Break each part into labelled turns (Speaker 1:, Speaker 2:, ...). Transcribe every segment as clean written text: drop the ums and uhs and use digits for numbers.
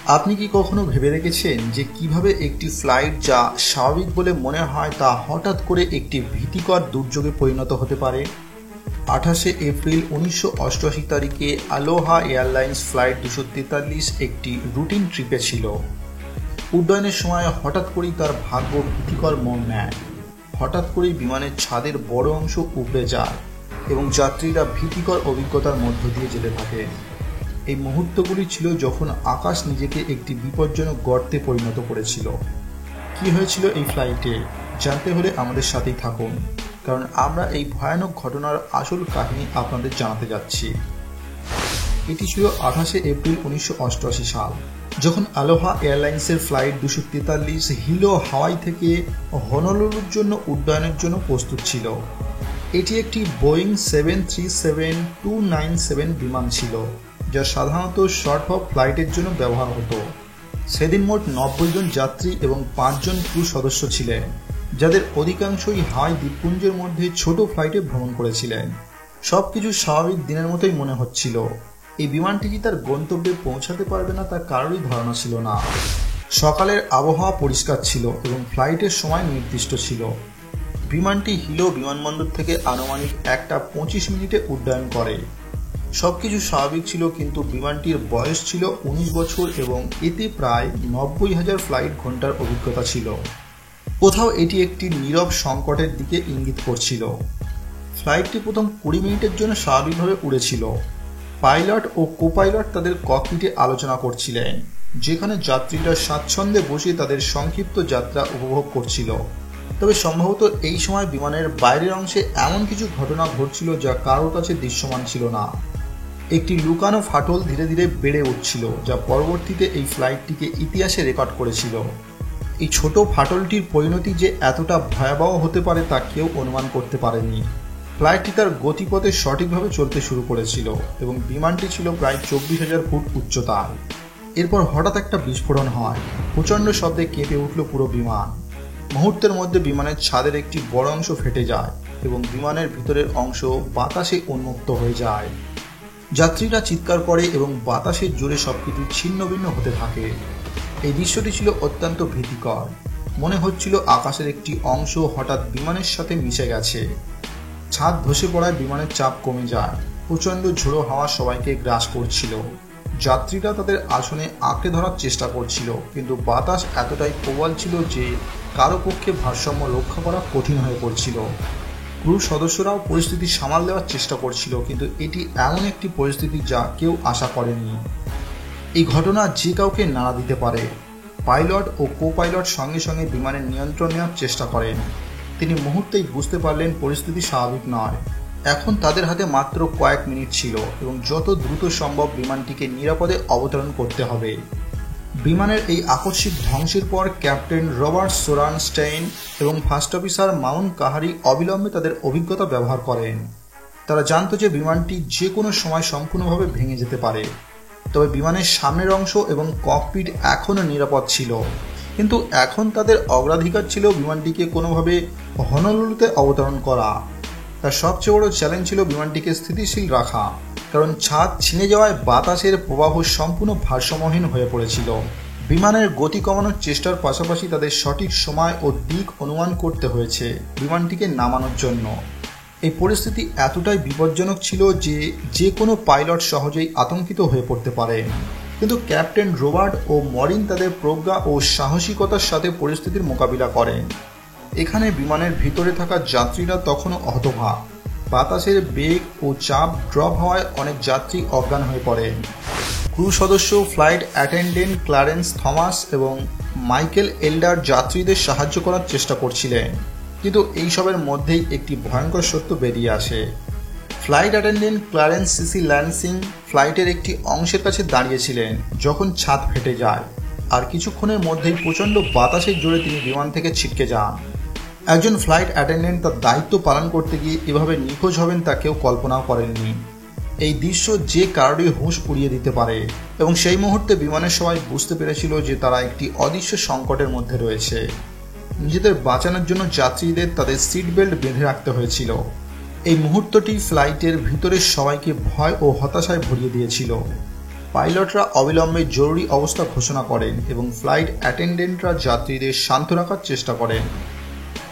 Speaker 1: আপনি কি কখনো ভেবে দেখেছেন যে কিভাবে একটি ফ্লাইট যা স্বাভাবিক বলে মনে হয় তা হঠাৎ করে একটি ভীতিকর দুর্যোগে পরিণত হতে পারে? 28শে এপ্রিল 1988 তারিখে আলোহা এয়ারলাইন্স ফ্লাইট 243 একটি রুটিন ট্রিপে ছিল। উড্ডয়নের সময় হঠাৎ করেই তার ভাগ্য ভীতিকর মোড় নেয়। হঠাৎ করেই বিমানের ছাদের বড় অংশ উপড়ে যায় এবং যাত্রীরা ভীতিকর অভিজ্ঞতার মধ্য দিয়ে যেতে থাকে। এই মুহূর্তগুলি ছিল যখন আকাশ নিজেকে একটি বিপজ্জনক গর্তে পরিণত করেছিল। কি হয়েছিল এই ফ্লাইটে জানতে হলে আমাদের সাথেই থাকুন, কারণ আমরা এই ভয়ানক ঘটনার আসল কাহিনী আপনাদের জানাতে যাচ্ছি। এটি ছিল 28শে এপ্রিল 1988 সাল, যখন আলোহা এয়ারলাইন্সের ফ্লাইট 243 হিলো হাওয়াই থেকে হনলুলুর জন্য উড্ডয়নের জন্য প্রস্তুত ছিল। এটি একটি বোয়িং 737-297 বিমান ছিল, যা সাধারণত শর্ট হপ ফ্লাইটের জন্য ব্যবহার হতো। সেদিন মোট 90 জন যাত্রী এবং 5 জন ক্রু সদস্য ছিলেন, যাদের অধিকাংশই হাওয়াই দ্বীপপুঞ্জের মধ্যে ছোট ফ্লাইটে ভ্রমণ করেছিলেন। সবকিছু স্বাভাবিক দিনের মতোই মনে হচ্ছিল। এই বিমানটি কি তার গন্তব্যে পৌঁছাতে পারবে না তা কারোরই ধারণা ছিল না। সকালের আবহাওয়া পরিষ্কার ছিল এবং ফ্লাইটের সময় নির্দিষ্ট ছিল। বিমানটি হিলো বিমানবন্দর থেকে আনুমানিক 1:25 মিনিটে উড্ডয়ন করে। সবকিছু স্বাভাবিক ছিল, কিন্তু বিমানটির বয়স ছিল 19 বছর এবং এতে প্রায় 90,000 ফ্লাইট ঘন্টার অভিজ্ঞতা ছিল। কোথাও এটি একটি নীরব সংকটের দিকে ইঙ্গিত করছিল। ফ্লাইটটি প্রথম 20 মিনিটের জন্য স্বাভাবিকভাবে উড়েছিল। পাইলট ও কোপাইলট তাদের ককপিটে আলোচনা করছিলেন, যেখানে যাত্রীরা স্বাচ্ছন্দ্যে বসে তাদের সংক্ষিপ্ত যাত্রা উপভোগ করছিল। তবে সম্ভবত এই সময় বিমানের বাইরের অংশে এমন কিছু ঘটনা ঘটছিল যা কারোর কাছে দৃশ্যমান ছিল না। একটি লুকানো ফাটল ধীরে ধীরে বেড়ে উঠছিল, যা পরবর্তীতে এই ফ্লাইটটিকে ইতিহাসে রেকর্ড করেছিল। এই ছোট ফাটলটির পরিণতি যে এতটা ভয়াবহ হতে পারে তা কেউ অনুমান করতে পারেনি। ফ্লাইটটি তার গতিপথে সঠিকভাবে চলতে শুরু করেছিল এবং বিমানটি ছিল প্রায় 24,000 ফুট উচ্চতার। এরপর হঠাৎ একটা বিস্ফোরণ হয়। প্রচণ্ড শব্দে কেঁপে উঠল পুরো বিমান। মুহূর্তের মধ্যে বিমানের ছাদের একটি বড় অংশ ফেটে যায় এবং বিমানের ভিতরের অংশ বাতাসে উন্মুক্ত হয়ে যায়। যাত্রীরা চিৎকার করে এবং বাতাসের জোরে সবকিছু ছিন্নভিন্ন হতে থাকে। এই দৃশ্যটি ছিল অত্যন্ত ভীতিকর। মনে হচ্ছিল আকাশের একটি অংশ হঠাৎ বিমানের সাথে মিশে গেছে। ছাদ ধসে পড়ায় বিমানের চাপ কমে যায়। প্রচণ্ড ঝোড়ো হাওয়া সবাইকে গ্রাস করছিল। যাত্রীরা তাদের আসনে আঁকড়ে ধরার চেষ্টা করছিল, কিন্তু বাতাস এতটাই প্রবল ছিল যে কারো পক্ষে ভারসাম্য রক্ষা করা কঠিন হয়ে পড়ছিল। ক্রু সদস্যরাও পরিস্থিতি সামাল দেওয়ার চেষ্টা করছিল, কিন্তু এটি এমন একটি পরিস্থিতি যা কেউ আশা করেনি। এই ঘটনা যে কাউকে নাড়া দিতে পারে। পাইলট ও কোপাইলট সঙ্গে সঙ্গে বিমানের নিয়ন্ত্রণ নেওয়ার চেষ্টা করেন। তিনি মুহূর্তেই বুঝতে পারলেন পরিস্থিতি স্বাভাবিক নয়। এখন তাদের হাতে মাত্র কয়েক মিনিট ছিল এবং যত দ্রুত সম্ভব বিমানটিকে নিরাপদে অবতরণ করতে হবে। বিমানের এই আকস্মিক ধ্বংসের পর ক্যাপ্টেন রবার্ট সোরানস্টেইন এবং ফার্স্ট অফিসার মাউন্ট কাহারি অবিলম্বে তাদের অভিজ্ঞতা ব্যবহার করেন। তারা জানত যে বিমানটি যে কোনো সময় সম্পূর্ণভাবে ভেঙে যেতে পারে। তবে বিমানের সামনের অংশ এবং ককপিট এখনও নিরাপদ ছিল, কিন্তু এখন তাদের অগ্রাধিকার ছিল বিমানটিকে কোনোভাবে হনলুলুতে অবতরণ করা। তার সবচেয়ে বড় চ্যালেঞ্জ ছিল বিমানটিকে স্থিতিশীল রাখা, কারণ ছাদ ছিঁড়ে যাওয়ায় বাতাসের প্রবাহ সম্পূর্ণ ভারসাম্যহীন হয়ে পড়েছিল। বিমানের গতি কমানোর চেষ্টার পাশাপাশি তাদের সঠিক সময় ও দিক অনুমান করতে হয়েছে বিমানটিকে নামানোর জন্য। এই পরিস্থিতি এতটাই বিপজ্জনক ছিল যে যে কোনো পাইলট সহজেই আতঙ্কিত হয়ে পড়তে পারে। কিন্তু ক্যাপ্টেন রবার্ট ও মরিন তাদের প্রজ্ঞা ও সাহসিকতার সাথে পরিস্থিতির মোকাবিলা করেন। এখানে বিমানের ভিতরে থাকা যাত্রীরা তখনও হতবাক। বাতাসের বেগ ও চাপ ড্রপ হওয়ায় অনেক যাত্রী অজ্ঞান হয়ে পড়েন। ক্রু সদস্য, ফ্লাইট অ্যাটেন্ডেন্ট ক্লারেন্স থমাস এবং মাইকেল এল্ডার যাত্রীদের সাহায্য করার চেষ্টা করছিলেন, কিন্তু এইসবের মধ্যেই একটি ভয়ঙ্কর সত্য বেরিয়ে আসে। Flight attendant Clarence CC lancing ফ্লাইটের একটি অংশের কাছে দাঁড়িয়েছিলেন যখন ছাদ ফেটে যায়, আর কিছুক্ষণের মধ্যেই প্রচণ্ড বাতাসের জোরে তিনি বিমান থেকে ছিটকে যান। একজন ফ্লাইট অ্যাটেন্ডেন্ট তার দায়িত্ব পালন করতে গিয়ে এভাবে নিখোঁজ হবেন তা কেউ কল্পনাও করেননি। এই দৃশ্য যে কারোরই হুঁশ উড়িয়ে দিতে পারে এবং সেই মুহূর্তে বিমানের সবাই বুঝতে পেরেছিল যে তারা একটি অদৃশ্য সংকটের মধ্যে রয়েছে। নিজেদের বাঁচানোর জন্য যাত্রীদের তাদের সিট বেল্ট বেঁধে রাখতে হয়েছিল। এই মুহূর্তটি ফ্লাইটের ভিতরের সবাইকে ভয় ও হতাশায় ভরিয়ে দিয়েছিল। পাইলটরা অবিলম্বে জরুরি অবস্থা ঘোষণা করেন এবং ফ্লাইট অ্যাটেন্ডেন্টরা যাত্রীদের শান্ত রাখার চেষ্টা করেন।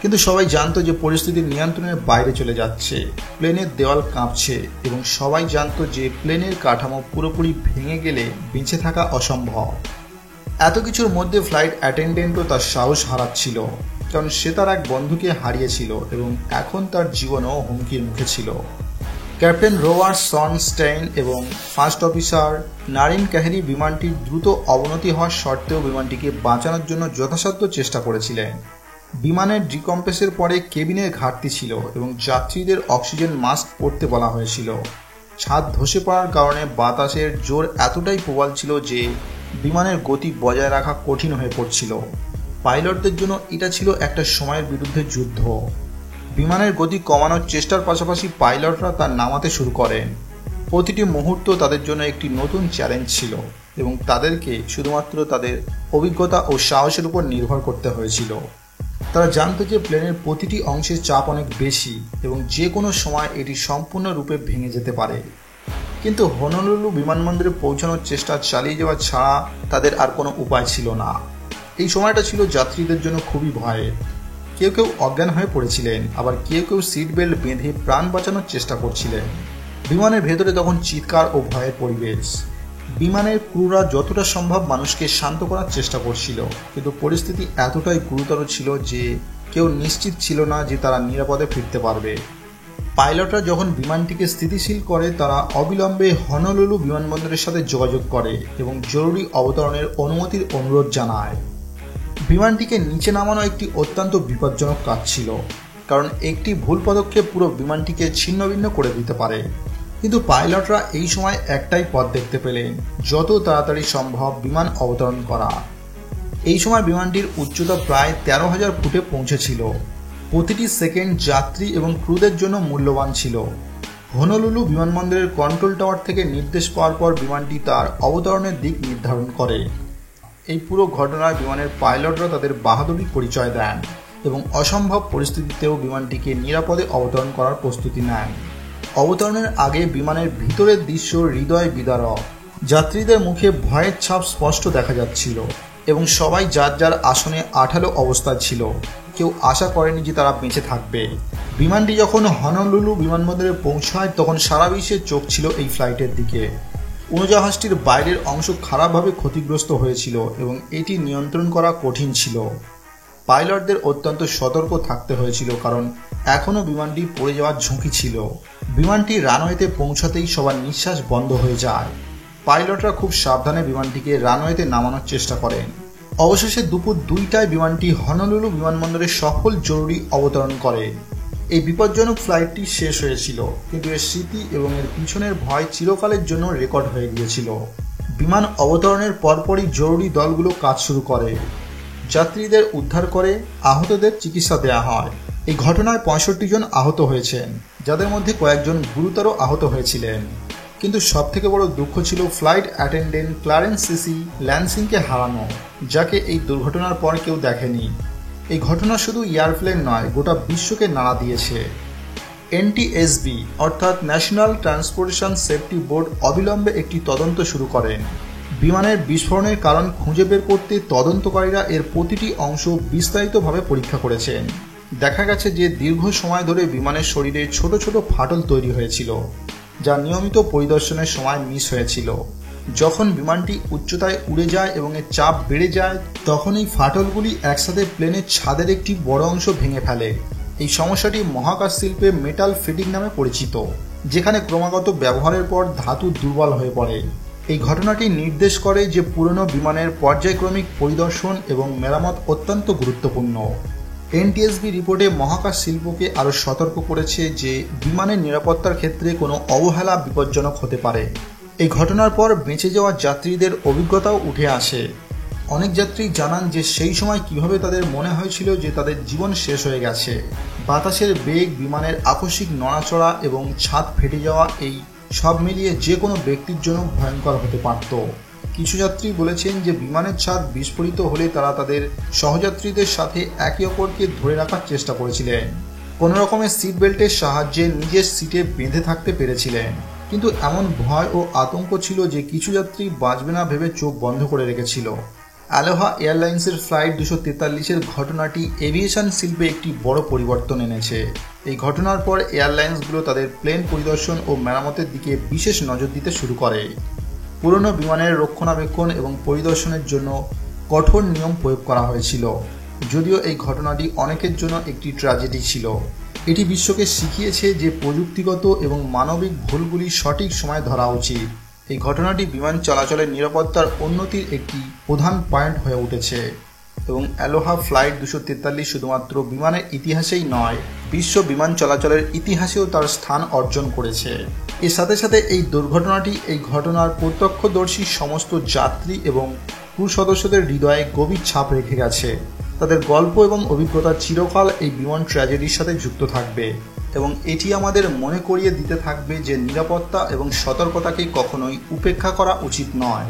Speaker 1: কিন্তু সবাই জানতো যে পরিস্থিতি নিয়ন্ত্রণের বাইরে চলে যাচ্ছে। প্লেনের দেওয়াল কাঁপছে এবং সবাই জানতো যে প্লেনের কাঠামো পুরোপুরি ভেঙে গেলে বেঁচে থাকা অসম্ভব। এত কিছুর মধ্যে ফ্লাইট অ্যাটেন্ডেন্টও তার সাহস হারাচ্ছিল, কারণ সে তার এক বন্ধুকে হারিয়েছিল এবং এখন তার জীবনও হুমকির মুখে ছিল। ক্যাপ্টেন রোয়ার্ড সনস্টেইন এবং ফার্স্ট অফিসার নারিন কাহেরি বিমানটির দ্রুত অবনতি হওয়ার সত্ত্বেও বিমানটিকে বাঁচানোর জন্য যথাসাধ্য চেষ্টা করেছিলেন। বিমানের ডিকম্প্রেসের পরে কেবিনের ঘাটতি ছিল এবং যাত্রীদের অক্সিজেন মাস্ক পরতে বলা হয়েছিল। ছাদ ধসে পড়ার কারণে বাতাসের জোর এতটাই প্রবল ছিল যে বিমানের গতি বজায় রাখা কঠিন হয়ে পড়ছিল। পাইলটদের জন্য এটা ছিল একটা সময়ের বিরুদ্ধে যুদ্ধ। বিমানের গতি কমানোর চেষ্টার পাশাপাশি পাইলটরা তা নামাতে শুরু করেন। প্রতিটি মুহূর্ত তাদের জন্য একটি নতুন চ্যালেঞ্জ ছিল এবং তাদেরকে শুধুমাত্র তাদের অভিজ্ঞতা ও সাহসের উপর নির্ভর করতে হয়েছিল। তারা জানতো যে প্লেনের প্রতিটি অংশের চাপ অনেক বেশি এবং যে কোনো সময় এটি সম্পূর্ণরূপে ভেঙে যেতে পারে। কিন্তু হনলুলু বিমানবন্দরে পৌঁছানোর চেষ্টা চালিয়ে যাওয়া ছাড়া তাদের আর কোনো উপায় ছিল না। এই সময়টা ছিল যাত্রীদের জন্য খুবই ভয়ের। কেউ কেউ অজ্ঞান হয়ে পড়েছিলেন, আবার কেউ কেউ সিট বেল্ট বেঁধে প্রাণ বাঁচানোর চেষ্টা করছিলেন। বিমানের ভেতরে তখন চিৎকার ও ভয়ের পরিবেশ। বিমানের ক্রুরা যতটা সম্ভব মানুষকে শান্ত করার চেষ্টা করছিল, কিন্তু পরিস্থিতি এতটাই গুরুতর ছিল যে কেউ নিশ্চিত ছিল না যে তারা নিরাপদে ফিরতে পারবে। পাইলটরা যখন বিমানটিকে স্থিতিশীল করে, তারা অবিলম্বে হনলুলু বিমানবন্দরের সাথে যোগাযোগ করে এবং জরুরি অবতরণের অনুমতির অনুরোধ জানায়। বিমানটিকে নিচে নামানো একটি অত্যন্ত বিপজ্জনক কাজ ছিল, কারণ একটি ভুল পদক্ষেপ পুরো বিমানটিকে ছিন্নভিন্ন করে দিতে পারে। কিন্তু পাইলটরা এই সময় একটাই পথ দেখতে পেলেন, যত তাড়াতাড়ি সম্ভব বিমান অবতরণ করা। এই সময় বিমানটির উচ্চতা প্রায় 13,000 ফুটে পৌঁছেছিল। প্রতিটি সেকেন্ড যাত্রী এবং ক্রুদের জন্য মূল্যবান ছিল। হনলুলু বিমানবন্দরের কন্ট্রোল টাওয়ার থেকে নির্দেশ পাওয়ার পর বিমানটি তার অবতরণের দিক নির্ধারণ করে। এই পুরো ঘটনায় বিমানের পাইলটরা তাদের বাহাদুরির পরিচয় দেন এবং অসম্ভব পরিস্থিতিতেও বিমানটিকে নিরাপদে অবতরণ করার প্রস্তুতি নেন। অবতরণের আগে বিমানের ভিতরের দৃশ্য হৃদয় বিদারক। যাত্রীদের মুখে ভয়ের ছাপ স্পষ্ট দেখা যাচ্ছিল এবং সবাই যার যার আসনে আঠালো অবস্থায় ছিল। কেউ আশা করেনি যে তারা বেঁচে থাকবে। বিমানটি যখন হনলুলু বিমানবন্দরে পৌঁছায়, তখন সারা বিশ্বের চোখ ছিল এই ফ্লাইটের দিকে। উড়োজাহাজটির বাইরের অংশ খারাপভাবে ক্ষতিগ্রস্ত হয়েছিল এবং এটি নিয়ন্ত্রণ করা কঠিন ছিল। পাইলটদের অত্যন্ত সতর্ক থাকতে হয়েছিল, কারণ এখনও বিমানটি পড়ে যাওয়ার ঝুঁকি ছিল। বিমানটি রানওয়েতে পৌঁছাতেই সবার নিঃশ্বাস বন্ধ হয়ে যায়। পাইলটরা খুব সাবধানে বিমানটিকে রানওয়েতে নামানোর চেষ্টা করেন। অবশেষে দুপুর 2টায় বিমানটি হনলুলু বিমানবন্দরে সফল জরুরি অবতরণ করে। এই বিপজ্জনক ফ্লাইটটি শেষ হয়েছিল, কিন্তু এর স্মৃতি এবং এর পিছনের ভয় চিরকালের জন্য রেকর্ড হয়ে গিয়েছিল। বিমান অবতরণের পরপরই জরুরি দলগুলো কাজ শুরু করে। যাত্রীদের উদ্ধার করে আহতদের চিকিৎসা দেওয়া হয়। এই ঘটনায় 65 জন আহত হয়েছেন, যাদের মধ্যে কয়েকজন গুরুতর আহত হয়েছিলেন। কিন্তু সবথেকে বড় দুঃখ ছিল ফ্লাইট অ্যাটেন্ডেন্ট ক্লারেন্স সিসি ল্যান্সিংকে হারানো, যাকে এই দুর্ঘটনার পর কেউ দেখেনি। এই ঘটনা শুধু এয়ারপ্লেন নয়, গোটা বিশ্বকে নাড়া দিয়েছে। এনটিএসবি অর্থাৎ ন্যাশনাল ট্রান্সপোর্টেশন সেফটি বোর্ড অবিলম্বে একটি তদন্ত শুরু করেন। বিমানের বিস্ফোরণের কারণ খুঁজে বের করতে তদন্তকারীরা এর প্রতিটি অংশ বিস্তারিতভাবে পরীক্ষা করেছেন। দেখা গেছে যে দীর্ঘ সময় ধরে বিমানের শরীরে ছোট ছোট ফাটল তৈরি হয়েছিল, যা নিয়মিত পরিদর্শনের সময় মিস হয়েছিল। যখন বিমানটি উচ্চতায় উড়ে যায় এবং এর চাপ বেড়ে যায়, তখন এই ফাটলগুলি একসাথে প্লেনের ছাদের একটি বড় অংশ ভেঙে ফেলে। এই সমস্যাটি মহাকাশ শিল্পে মেটাল ফিটিং নামে পরিচিত, যেখানে ক্রমাগত ব্যবহারের পর ধাতু দুর্বল হয়ে পড়ে। এই ঘটনাটি নির্দেশ করে যে পুরনো বিমানের পর্যায়ক্রমিক পরিদর্শন এবং মেরামত অত্যন্ত গুরুত্বপূর্ণ। এনটিএসবি রিপোর্টে মহাকাশ শিল্পকে আরও সতর্ক করেছে যে বিমানের নিরাপত্তার ক্ষেত্রে কোনো অবহেলা বিপজ্জনক হতে পারে। এই ঘটনার পর বেঁচে যাওয়া যাত্রীদের অভিজ্ঞতাও উঠে আসে। অনেক যাত্রী জানান যে সেই সময় কিভাবে তাদের মনে হয়েছিল যে তাদের জীবন শেষ হয়ে গেছে। বাতাসের বেগ, বিমানের আকস্মিক নড়াচড়া এবং ছাদ ফেটে যাওয়া, এই সব মিলিয়ে যে কোনো ব্যক্তির জন্য ভয়ঙ্কর হতে পারত। কিছু যাত্রী বলেছেন যে বিমানের ছাদ বিস্ফোরিত হলে তারা তাদের সহযাত্রীদের সাথে একে অপরকে ধরে রাখার চেষ্টা করেছিলেন। কোনো রকমের সিট বেল্টের সাহায্যে নিজের সিটে বেঁধে থাকতে পেরেছিলেন। কিন্তু এমন ভয় ও আতঙ্ক ছিল যে কিছু যাত্রী বাঁচবে না ভেবে চোখ বন্ধ করে রেখেছিল। অ্যালোহা এয়ারলাইন্সের ফ্লাইট 243-এর ঘটনাটি এভিয়েশন শিল্পে একটি বড় পরিবর্তন এনেছে। এই ঘটনার পর এয়ারলাইন্সগুলো তাদের প্লেন পরিদর্শন ও মেরামতের দিকে বিশেষ নজর দিতে শুরু করে। পুরনো বিমানের রক্ষণাবেক্ষণ এবং পরিদর্শনের জন্য কঠোর নিয়ম প্রয়োগ করা হয়েছিল। যদিও এই ঘটনাটি অনেকের জন্য একটি ট্র্যাজেডি ছিল, এটি বিশ্বকে শিখিয়েছে যে প্রযুক্তিগত এবং মানবিক ভুলগুলি সঠিক সময়ে ধরা উচিত। এই ঘটনাটি বিমান চলাচলের নিরাপত্তার উন্নতির একটি প্রধান পয়েন্ট হয়ে উঠেছে এবং অ্যালোহা ফ্লাইট 243 শুধুমাত্র বিমানের ইতিহাসেই নয়, বিশ্ব বিমান চলাচলের ইতিহাসেও তার স্থান অর্জন করেছে। এর সাথে সাথে এই দুর্ঘটনাটি এই ঘটনার প্রত্যক্ষদর্শী সমস্ত যাত্রী এবং ক্রু সদস্যদের হৃদয়ে গভীর ছাপ রেখে গেছে। তাদের গল্প এবং অভিজ্ঞতা চিরকাল এই বিমান ট্র্যাজেডির সাথে যুক্ত থাকবে এবং এটি আমাদের মনে করিয়ে দিতে থাকবে যে নিরাপত্তা এবং সতর্কতাকে কখনোই উপেক্ষা করা উচিত নয়।